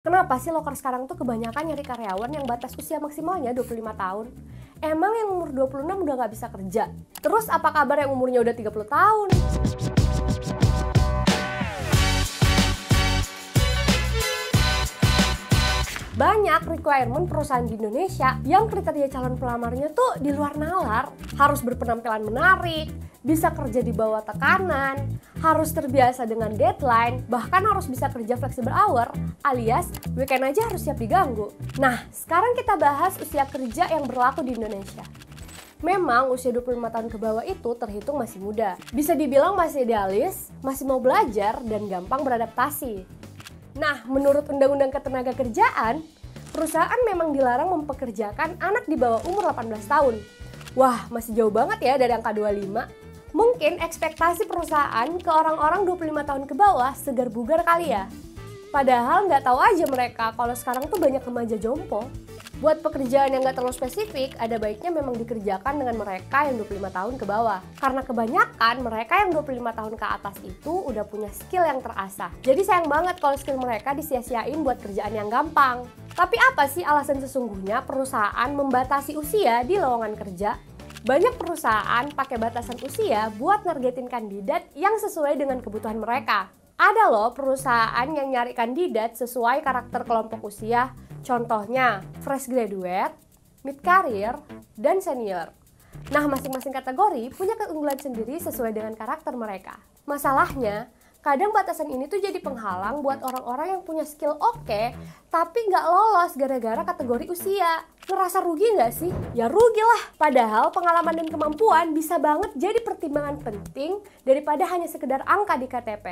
Kenapa sih loker sekarang tuh kebanyakan nyari karyawan yang batas usia maksimalnya 25 tahun? Emang yang umur 26 udah nggak bisa kerja? Terus apa kabar yang umurnya udah 30 tahun? Banyak requirement perusahaan di Indonesia yang kriteria calon pelamarnya tuh di luar nalar. Harus berpenampilan menarik, bisa kerja di bawah tekanan, harus terbiasa dengan deadline, bahkan harus bisa kerja flexible hour, alias weekend aja harus siap diganggu. Nah, sekarang kita bahas usia kerja yang berlaku di Indonesia. Memang usia 25 tahun ke bawah itu terhitung masih muda. Bisa dibilang masih idealis, masih mau belajar, dan gampang beradaptasi. Nah, menurut Undang-Undang Ketenagakerjaan, perusahaan memang dilarang mempekerjakan anak di bawah umur 18 tahun. Wah, masih jauh banget ya dari angka 25. Mungkin ekspektasi perusahaan ke orang-orang 25 tahun ke bawah segar bugar kali ya. Padahal nggak tahu aja mereka kalau sekarang tuh banyak remaja jompo. Buat pekerjaan yang nggak terlalu spesifik, ada baiknya memang dikerjakan dengan mereka yang 25 tahun ke bawah. Karena kebanyakan mereka yang 25 tahun ke atas itu udah punya skill yang terasah. Jadi sayang banget kalau skill mereka disia-siain buat kerjaan yang gampang. Tapi apa sih alasan sesungguhnya perusahaan membatasi usia di lowongan kerja? Banyak perusahaan pakai batasan usia buat nargetin kandidat yang sesuai dengan kebutuhan mereka. Ada loh perusahaan yang nyari kandidat sesuai karakter kelompok usia. Contohnya, fresh graduate, mid career, dan senior. Nah, masing-masing kategori punya keunggulan sendiri sesuai dengan karakter mereka. Masalahnya, kadang batasan ini tuh jadi penghalang buat orang-orang yang punya skill oke, tapi nggak lolos gara-gara kategori usia. Ngerasa rugi nggak sih? Ya rugi lah. Padahal pengalaman dan kemampuan bisa banget jadi pertimbangan penting daripada hanya sekedar angka di KTP.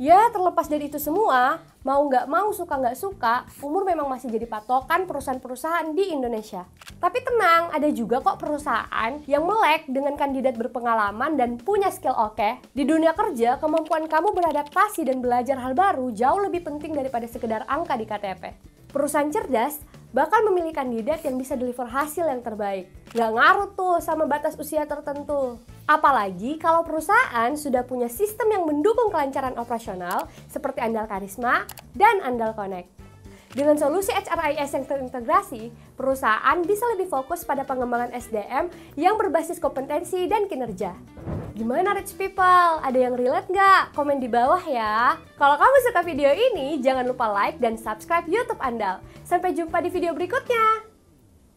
Ya, terlepas dari itu semua, mau nggak mau, suka nggak suka, umur memang masih jadi patokan perusahaan-perusahaan di Indonesia. Tapi tenang, ada juga kok perusahaan yang melek dengan kandidat berpengalaman dan punya skill oke. Di dunia kerja, kemampuan kamu beradaptasi dan belajar hal baru jauh lebih penting daripada sekedar angka di KTP. Perusahaan cerdas bakal memilih kandidat yang bisa deliver hasil yang terbaik. Nggak ngaruh tuh sama batas usia tertentu. Apalagi kalau perusahaan sudah punya sistem yang mendukung kelancaran operasional seperti Andal Karisma dan Andal Connect. Dengan solusi HRIS yang terintegrasi, perusahaan bisa lebih fokus pada pengembangan SDM yang berbasis kompetensi dan kinerja. Gimana rich people? Ada yang relate nggak? Komen di bawah ya. Kalau kamu suka video ini, jangan lupa like dan subscribe YouTube Andal. Sampai jumpa di video berikutnya.